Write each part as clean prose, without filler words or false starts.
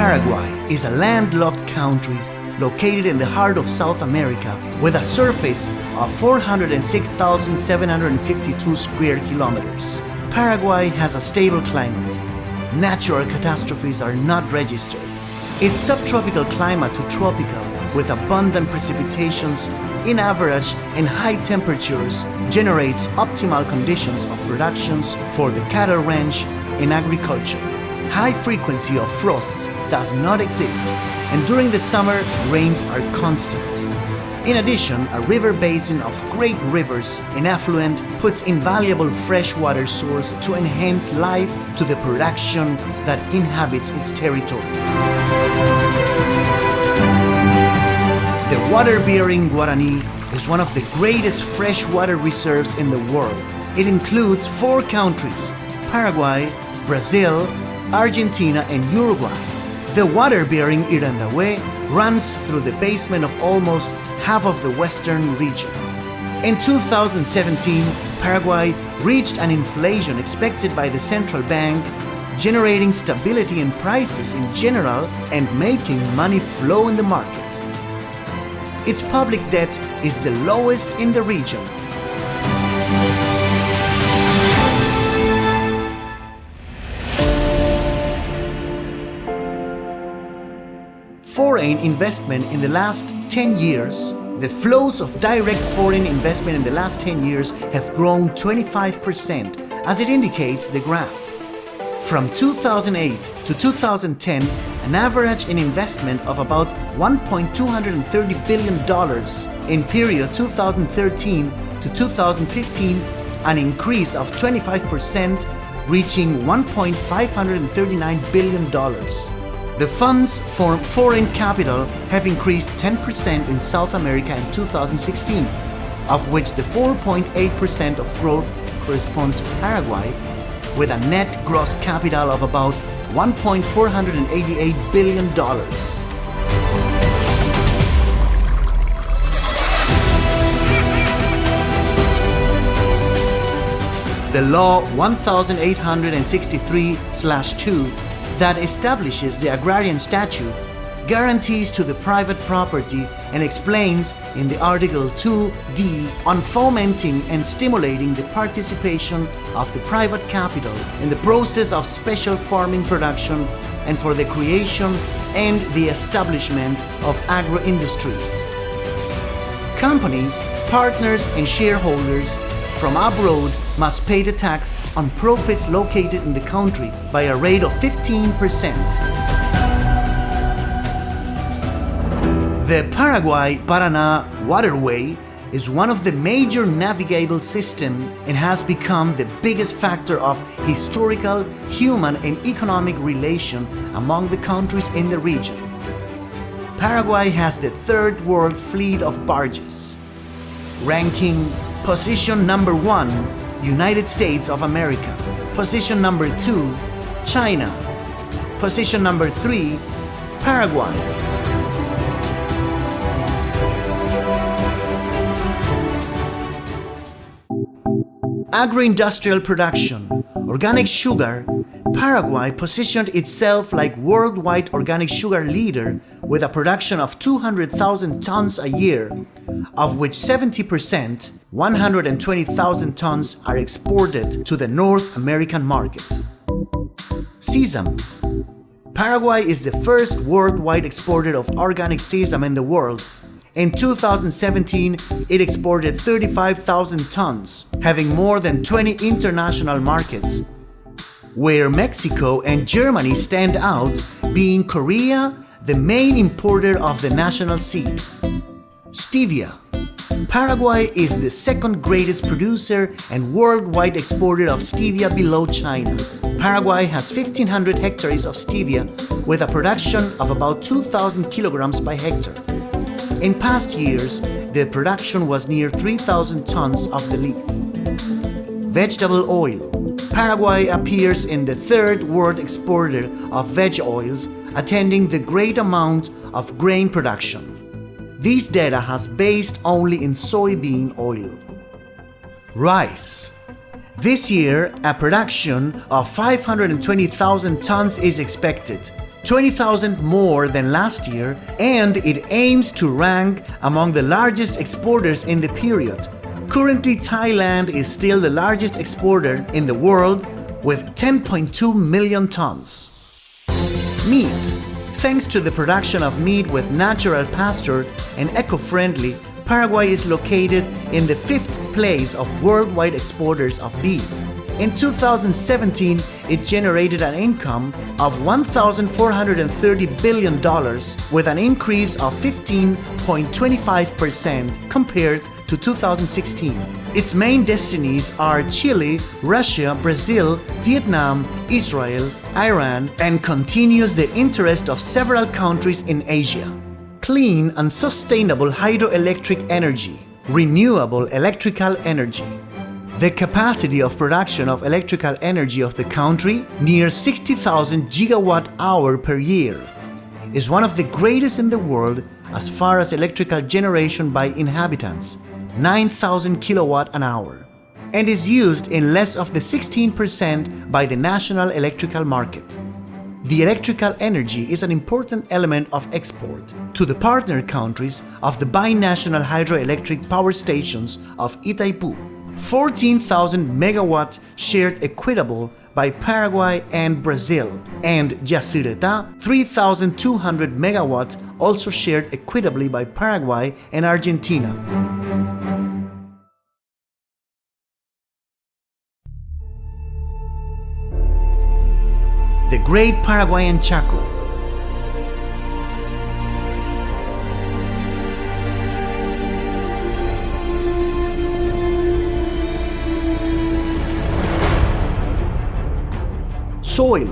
Paraguay is a landlocked country located in the heart of South America with a surface of 406,752 square kilometers. Paraguay has a stable climate. Natural catastrophes are not registered. Its subtropical climate to tropical, with abundant precipitations in average and high temperatures, generates optimal conditions of productions for the cattle ranch and agriculture. High frequency of frosts does not exist, and during the summer, rains are constant. In addition, a river basin of great rivers and affluent puts invaluable freshwater source to enhance life to the production that inhabits its territory. The water-bearing Guarani is one of the greatest freshwater reserves in the world. It includes 4 countries: Paraguay, Brazil, Argentina, and Uruguay. The water-bearing Irandawe runs through the basement of almost half of the western region. In 2017, Paraguay reached an inflation expected by the central bank, generating stability in prices in general and making money flow in the market. Its public debt is the lowest in the region. Foreign investment in the last 10 years, the flows of direct foreign investment in the last 10 years have grown 25%, as it indicates the graph. From 2008 to 2010, an average in investment of about $1.230 billion. In period 2013 to 2015, an increase of 25%, reaching $1.539 billion. The funds for foreign capital have increased 10% in South America in 2016, of which the 4.8% of growth correspond to Paraguay, with a net gross capital of about $1.488 billion. The Law 1863/2 that establishes the agrarian statute guarantees to the private property and explains in the Article 2D on fomenting and stimulating the participation of the private capital in the process of special farming production and for the creation and the establishment of agro-industries. Companies, partners and shareholders from abroad must pay the tax on profits located in the country by a rate of 15%. The Paraguay-Paraná waterway is one of the major navigable systems and has become the biggest factor of historical, human and economic relation among the countries in the region. Paraguay has the 3rd world fleet of barges, ranking position number 1, United States of America. Position number 2, China. Position number 3, Paraguay. Agro-industrial production, organic sugar. Paraguay positioned itself like worldwide organic sugar leader with a production of 200,000 tons a year, of which 70%, 120,000 tons, are exported to the North American market. Sesame. Paraguay is the first worldwide exporter of organic sesame in the world. In 2017, it exported 35,000 tons, having more than 20 international markets, where Mexico and Germany stand out, being Korea the main importer of the national seed. Stevia. Paraguay is the 2nd greatest producer and worldwide exporter of stevia below China. Paraguay has 1,500 hectares of stevia with a production of about 2,000 kilograms per hectare. In past years, the production was near 3,000 tons of the leaf. Vegetable oil. Paraguay appears in the 3rd world exporter of veg oils, attending the great amount of grain production. This data has based only in soybean oil. Rice. This year, a production of 520,000 tons is expected. 20,000 more than last year, and it aims to rank among the largest exporters in the period. Currently, Thailand is still the largest exporter in the world with 10.2 million tons. Meat. Thanks to the production of meat with natural pasture and eco-friendly, Paraguay is located in the 5th place of worldwide exporters of beef. In 2017, it generated an income of $1,430 billion with an increase of 15.25% compared to 2016. Its main destinies are Chile, Russia, Brazil, Vietnam, Israel, Iran, and continues the interest of several countries in Asia. Clean and sustainable hydroelectric energy, renewable electrical energy. The capacity of production of electrical energy of the country, near 60,000 gigawatt-hour per year, is one of the greatest in the world as far as electrical generation by inhabitants, 9,000 kilowatt an hour, and is used in less of the 16% by the national electrical market. The electrical energy is an important element of export to the partner countries of the binational hydroelectric power stations of Itaipu. 14,000 megawatt shared equitable by Paraguay and Brazil, and Yacyretá, 3,200 megawatt also shared equitably by Paraguay and Argentina. The Great Paraguayan Chaco. Soil.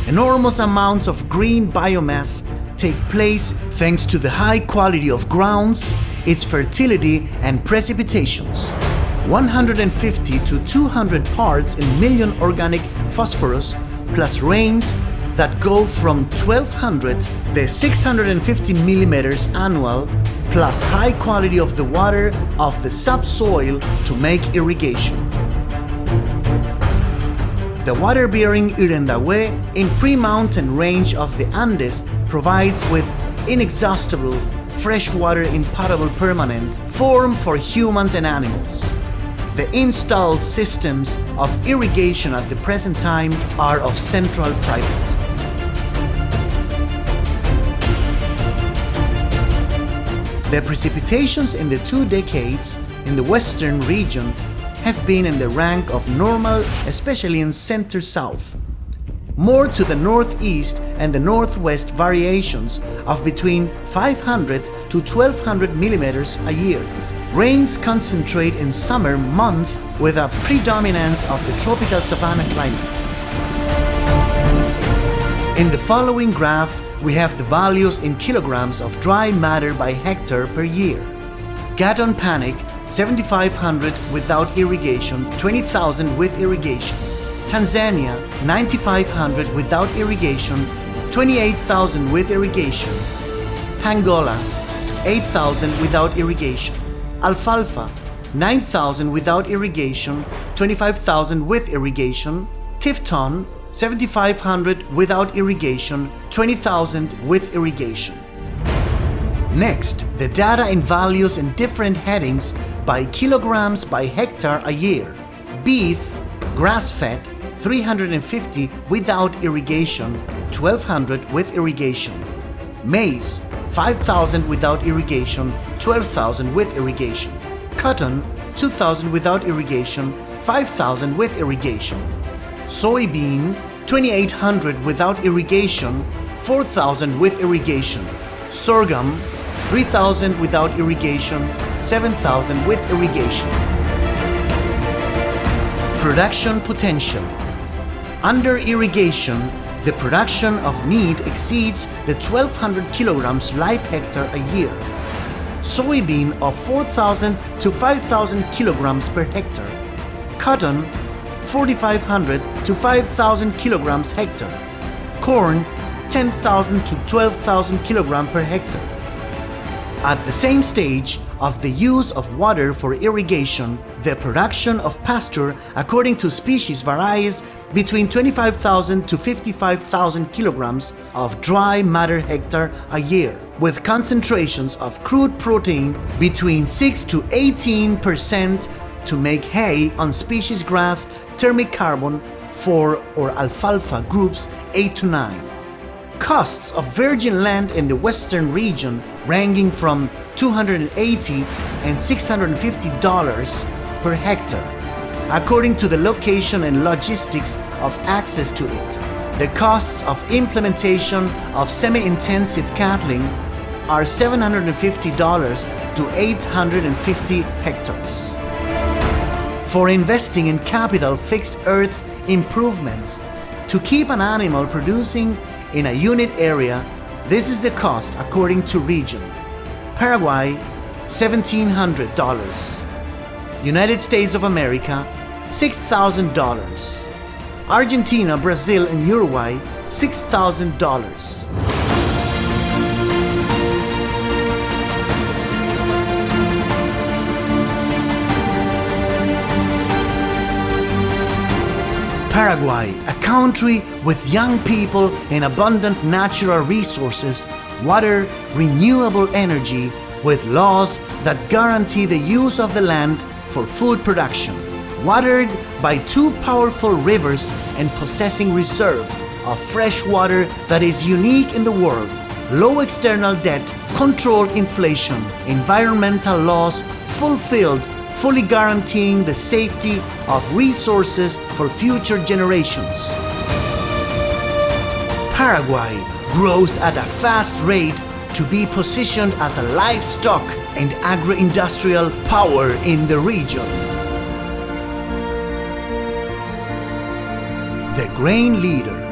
Enormous amounts of green biomass take place thanks to the high quality of grounds, its fertility and precipitations. 150 to 200 parts in million organic phosphorus plus rains that go from 1200 to 650 millimeters annual, plus high quality of the water of the subsoil to make irrigation. The water-bearing Irandahue in pre-mountain range of the Andes provides with inexhaustible fresh water in potable permanent form for humans and animals. The installed systems of irrigation at the present time are of central private. The precipitations in the 2 decades in the western region have been in the rank of normal, especially in center-south. More to the northeast and the northwest variations of between 500 to 1200 millimeters a year. Rains concentrate in summer month with a predominance of the tropical savanna climate. In the following graph, we have the values in kilograms of dry matter by hectare per year. Gadon Panic, 7,500 without irrigation, 20,000 with irrigation. Tanzania, 9,500 without irrigation, 28,000 with irrigation. Angola, 8,000 without irrigation. Alfalfa, 9,000 without irrigation, 25,000 with irrigation. Tifton, 7,500 without irrigation, 20,000 with irrigation. Next, the data in values in different headings by kilograms by hectare a year. Beef, grass-fed, 350 without irrigation, 1,200 with irrigation. Maize, 5,000 without irrigation, 12,000 with irrigation. Cotton, 2,000 without irrigation, 5,000 with irrigation. Soybean, 2,800 without irrigation, 4,000 with irrigation. Sorghum, 3,000 without irrigation, 7,000 with irrigation. Production potential. Under irrigation, the production of meat exceeds the 1,200 kilograms live hectare a year. Soybean of 4,000 to 5,000 kilograms per hectare. Cotton, 4,500 to 5,000 kilograms hectare. Corn, 10,000 to 12,000 kilograms per hectare. At the same stage of the use of water for irrigation, the production of pasture according to species varies between 25,000 to 55,000 kilograms of dry matter hectare a year, with concentrations of crude protein between 6 to 18% to make hay on species grass, thermic carbon 4 or alfalfa groups 8 to 9. Costs of virgin land in the western region ranging from $280 and $650 per hectare, according to the location and logistics of access to it. The costs of implementation of semi-intensive cattling are $750 to 850 hectares. For investing in capital fixed earth improvements to keep an animal producing in a unit area, this is the cost according to region. Paraguay, $1,700. United States of America, $6,000. Argentina, Brazil, and Uruguay, $6,000. Paraguay, a country with young people and abundant natural resources, water, renewable energy, with laws that guarantee the use of the land for food production, watered by 2 powerful rivers and possessing reserve of fresh water that is unique in the world, low external debt, controlled inflation, environmental laws fulfilled, fully guaranteeing the safety of resources for future generations. Paraguay grows at a fast rate to be positioned as a livestock and agro-industrial power in the region. The grain leader.